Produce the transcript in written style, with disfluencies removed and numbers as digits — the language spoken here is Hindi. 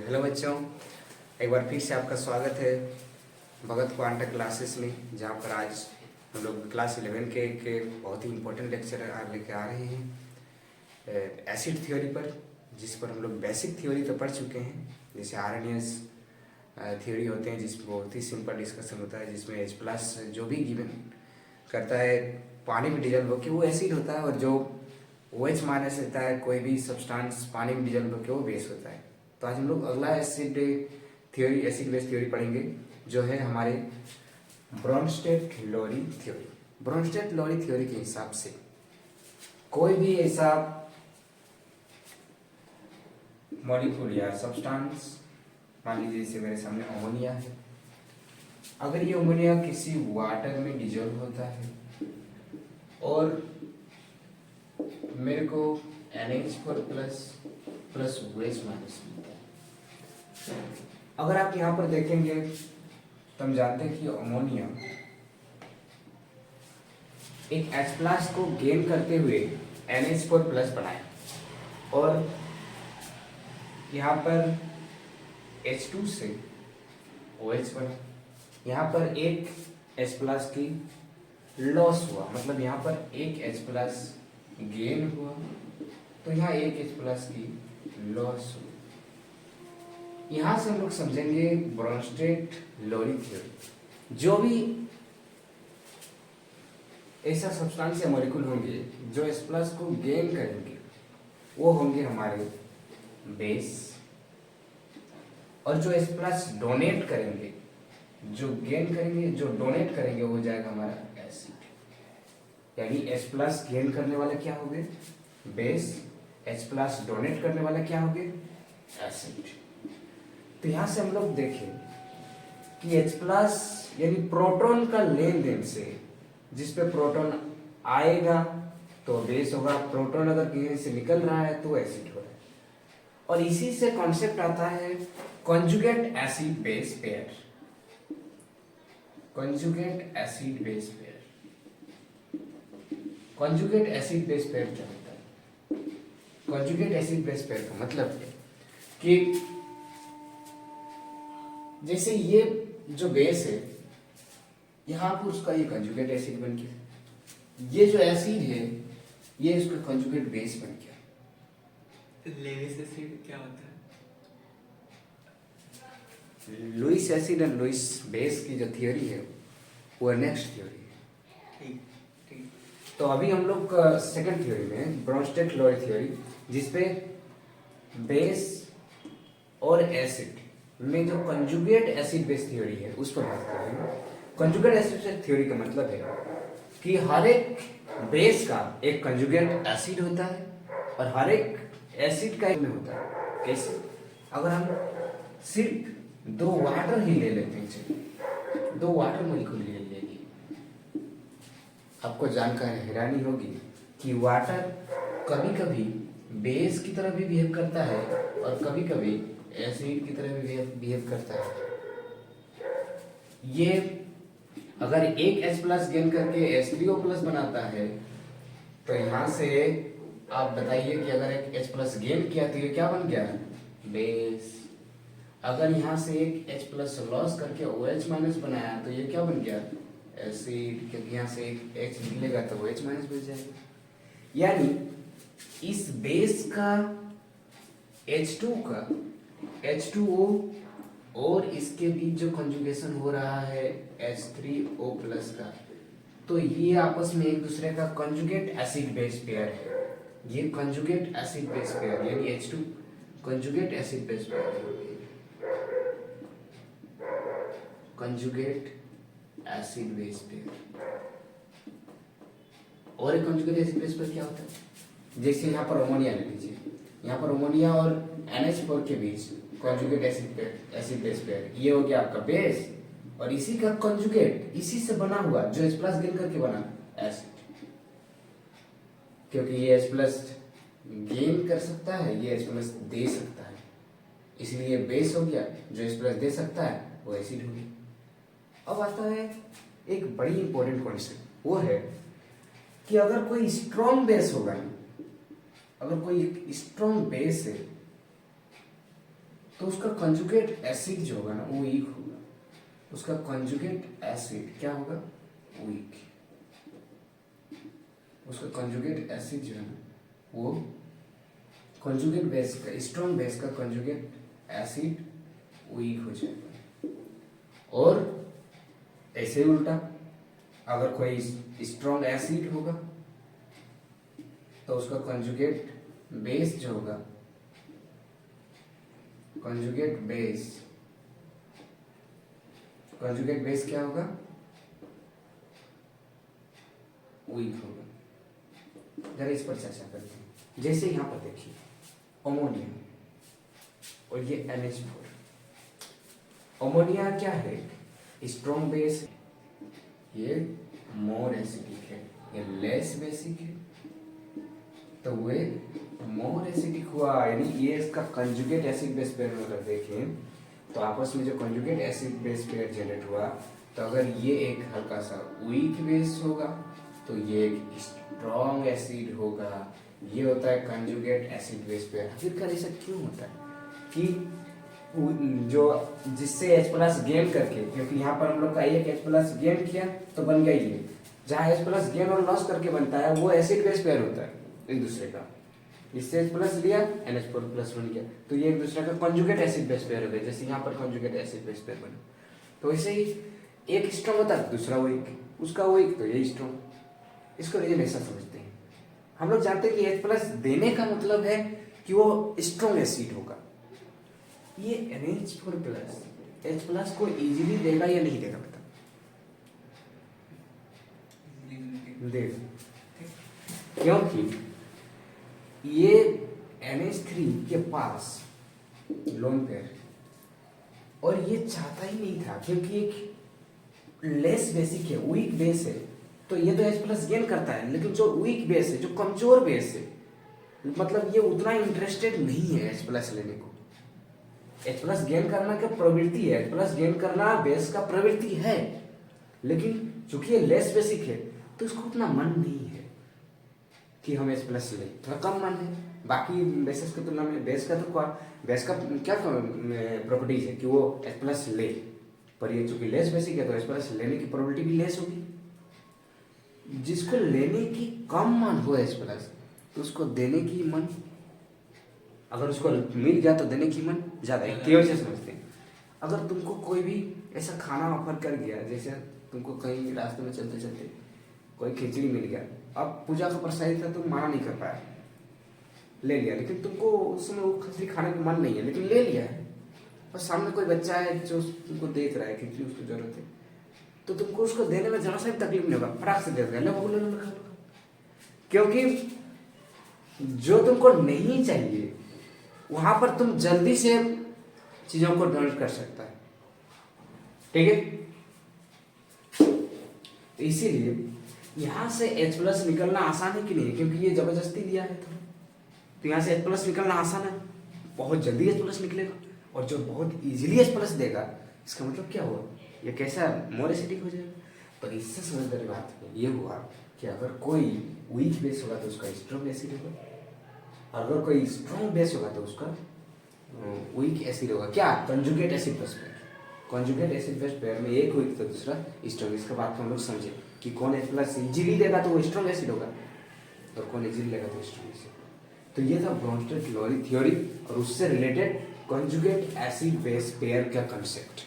हेलो बच्चों, एक बार फिर से आपका स्वागत है भगत क्वांटा क्लासेस में, जहाँ पर आज हम लोग क्लास 11 के बहुत ही इम्पोर्टेंट लेक्चर लेके आ रहे हैं एसिड थ्योरी पर, जिस पर हम लोग बेसिक थ्योरी तो पढ़ चुके हैं। जैसे आरएनएस थ्योरी होते हैं जिसमें बहुत ही सिंपल डिस्कशन होता है, जिसमें H प्लस जो भी गिवन करता है पानी में डिजल्व होकर वो एसिड होता है, और जो OH माइनस रहता है कोई भी सब्सटेंस पानी में डिजल्व होकर वो बेस होता है। तो आज हम लोग अगला acid theory, acid base theory पढ़ेंगे, जो है हमारे ब्रोनस्टेड-लोरी थ्योरी। ब्रोनस्टेड-लोरी थ्योरी के हिसाब से कोई भी ऐसा मॉलिक्यूल या सब्सटेंस, मान लीजिए जैसे मेरे सामने अमोनिया है, अगर ये अमोनिया किसी वाटर में डिजोल्व होता है और मेरे को NH4 प्लस OH माइनस मिलता है। अगर आप यहाँ पर देखेंगे तो हम जानते हैं कि अमोनिया एक H प्लस को गेन करते हुए NH4 प्लस बनाए, और यहाँ पर H2 से OH बना। यहाँ पर एक H प्लस की लॉस हुआ, मतलब यहाँ पर एक H प्लस गेन हुआ, तो यहाँ एक H प्लस की लॉस हुई। यहाँ से हम लोग समझेंगे ब्रोनस्टेड-लोरी थ्योरी। जो भी ऐसा सब्सटेंस या मॉलिक्यूल होंगे जो H प्लस को गेन करेंगे वो होंगे हमारे बेस, और जो H प्लस डोनेट करेंगे, जो गेन करेंगे, जो डोनेट करेंगे, वो हो जाएगा हमारा एसिड। यानी H प्लस गेन करने वाले क्या होंगे? बेस। H प्लस डोनेट करने वाले क्या होंगे? एसिड। तो यहां से हम लोग देखें कि H प्लस यानी प्रोटॉन का लेन देन से, जिस पे प्रोटॉन आएगा तो बेस होगा, प्रोटॉन अगर कहीं से निकल रहा है तो एसिड हो रहा है। और इसी से कॉन्सेप्ट आता है conjugate acid base pair. Conjugate acid base pair. Conjugate acid base pair क्या होता है? कॉन्जुगेट एसिड बेस पेयर का मतलब है कि जैसे ये जो बेस है, यहाँ पर उसका ये कंजुगेट एसिड बन गया, ये जो एसिड है ये इसका कंजुगेट बेस बन गया। लेविस एसिड क्या होता है? लुईस एसिड और लुईस बेस की जो थियोरी है वो नेक्स्ट थियोरी है। ठीक ठीक। तो अभी हम लोग सेकंड थियोरी में ब्रोनस्टेड-लोरी थ्योरी, जिसपे बेस और एसिड में जो कंजुगेट एसिड बेस थ्योरी है उस पर बात करेंगे। कंजुगेट एसिड बेस थ्योरी का मतलब है कि हर एक बेस का एक कंजुगेट एसिड होता है और हर एक एसिड का एक में होता है। कैसे? अगर हम सिर्फ दो वाटर ही ले लेते हैं, दो वाटर मॉलिक्यूल ले लेंगे, आपको जानकर हैरानी होगी कि वाटर कभी कभी बेस की तरह भी बिहेव करता है और कभी कभी एसिड की तरह भी बिहेव करता है। ये अगर एक H प्लस गेन करके H3O प्लस बनाता है, तो यहाँ से आप बताइए कि अगर एक H प्लस गेन किया तो ये क्या बन गया? बेस। अगर यहाँ से एक H प्लस लॉस करके OH माइनस बनाया तो ये क्या बन गया? एसिड, क्योंकि यहाँ से एक H निकलेगा तो OH माइनस बच जाएगा। यानी इस बेस का H2 का H2O और इसके बीच जो कंजुगेशन हो रहा है H3O प्लस का, तो ये आपस में एक दूसरे का कंजुगेट एसिड बेस पेयर है। ये कंजुगेट एसिड बेस पेयर यानी H2 conjugate acid base pair है। Conjugate acid base pair. और एक कंजुगेट एसिड बेस पेयर क्या होता है? जैसे यहाँ पर अमोनिया ले लीजिए, यहाँ पर अमोनिया और NH4 के बीच कंजुगेट एसिड बेस पेयर, ये हो गया आपका बेस, और इसी का कंजुगेट, इसी से बना हुआ जो H प्लस गेन करके बना एसिड, क्योंकि ये H प्लस गेन कर सकता है, ये H प्लस दे सकता है, इसलिए बेस हो गया। जो H प्लस दे सकता है वो एसिड हो गया। अब आता है एक बड़ी इंपॉर्टेंट कॉन्सेप्ट, वो है कि अगर कोई स्ट्रॉन्ग बेस होगा, अगर कोई स्ट्रॉन्ग बेस है तो उसका कंजुगेट एसिड जो होगा ना वो वीक होगा। उसका कंजुगेट एसिड क्या होगा? वीक। उसका कंजुगेट एसिड जो है ना वो कंजुगेट बेस का, स्ट्रॉन्ग बेस का कंजुगेट एसिड वीक हो जाएगा। और ऐसे ही उल्टा, अगर कोई स्ट्रॉन्ग एसिड होगा तो उसका कंजुगेट बेस जो होगा, कंजुगेट बेस क्या होगा? वीक होगा। जरा इस पर चर्चा करते हैं। जैसे यहां पर देखिए अमोनिया और ये NH4। अमोनिया क्या है? स्ट्रॉन्ग बेस, ये मोर एसिडिक है, ये लेस बेसिक है, तो वे मोर एसिडिक हुआ। यानी ये इसका कंजुगेट एसिड बेस पेयर में अगर देखें तो आपस में जो conjugate acid base pair generate हुआ, तो अगर ये एक हल्का सा वीक बेस होगा तो ये एक स्ट्रॉन्ग एसिड होगा। ये होता है कंजुगेट एसिड बेस पेयर। आखिरकार ऐसा क्यों होता है कि जो जिससे H+ गेन करके, क्योंकि यहाँ पर हम लोग का एक H+ गेन किया तो बन गया ये, जहाँ H+ गेन और लॉस करके बनता है वो एसिड बेस पेयर होता है एक दूसरे का। इससे H+ लिया, NH4+ बन गया, तो ये एक दूसरे का कंजुगेट एसिड बेस पेयर हो गया। जैसे यहाँ पर कंजुगेट एसिड बेस पेयर बना, तो वैसे ही एक स्ट्रॉन्ग होता है दूसरा वीक, उसका वीक तो ये स्ट्रॉन्ग। इसको रीजन ऐसा समझते हैं हम लोग। जानते हैं कि H+ देने का मतलब है कि वो स्ट्रॉन्ग एसिड होगा। ये NH4+ H+ को इजीली देगा या नहीं देगा? बता देगा, क्योंकि ये NH3 के पास लोन पेयर, और ये चाहता ही नहीं था, क्योंकि एक लेस बेसिक है, वीक बेस है, तो ये तो H+ गेन करता है, लेकिन जो वीक बेस है, जो कमजोर बेस है, मतलब ये उतना इंटरेस्टेड नहीं है H+ लेने को। H+ गेन करना का प्रवृत्ति है, H+ गेन करना बेस का प्रवृत्ति है, लेकिन चूंकि ये लेस बेसिक है तो इसको उतना मन नहीं है कि हम H+ ले, थोड़ा कम मन है। बाकी बेसिस की तुलना में बेस का क्या प्रॉपर्टीज है कि वो H+ ले, पर ये चूंकि लेस बेसिक है तो H+ लेने की प्रोबेबिलिटी भी लेस होगी। जिसको लेने की कम मन हो H+ तो उसको देने की मन, अगर उसको मिल गया तो देने की मन ज्यादा है। क्यों से समझते हैं? अगर तुमको कोई भी ऐसा खाना ऑफर कर गया, जैसे तुमको कहीं रास्ते में चलते चलते कोई खिचड़ी मिल गया, अब पूजा का प्रसाद था, तुम मना नहीं कर पाया, ले लिया, लेकिन तुमको उस समय वो खिचड़ी खाने का मन नहीं है, लेकिन ले लिया है, और सामने कोई बच्चा है जो तुमको देख रहा है, खिचड़ी उसको जरूरत है, तो तुमको उसको देने में जरा सा भी तकलीफ नहीं होगा, फटाक से दे देगा, लो बोलो लो खा लो। क्योंकि जो तुमको नहीं चाहिए वहां पर तुम जल्दी से चीजों को डोनेट कर सकता है, ठीक है? तो इसीलिए यहां से H+ निकलना आसान है कि नहीं? क्योंकि ये जबरदस्ती दिया है तो यहां से H+ निकलना आसान है, बहुत जल्दी H+ निकलेगा। और जो बहुत इजीली H+ देगा, इसका मतलब क्या हुआ? ये कैसा मोर एसिडिक हो जाएगा। तो इससे समझदारी बात ये हुआ कि अगर कोई वीक बेस होगा तो उसका स्ट्रॉन्ग एसिड होगा, अगर कोई स्ट्रॉन्ग बेस होगा तो उसका वीक एसिड होगा। क्या? Conjugate acid base pair. Conjugate acid base pair में एक वीक तो दूसरा स्ट्रॉन्ग। इसका बात हम लोग समझे कि कौन H+ इजीली देगा तो वो स्ट्रॉन्ग एसिड होगा, और कौन इजीली लेगा तो स्ट्रॉन्ग एसिड। तो ये था ब्रोंस्टेड थ्योरी और उससे related conjugate acid base pair का कंसेप्ट।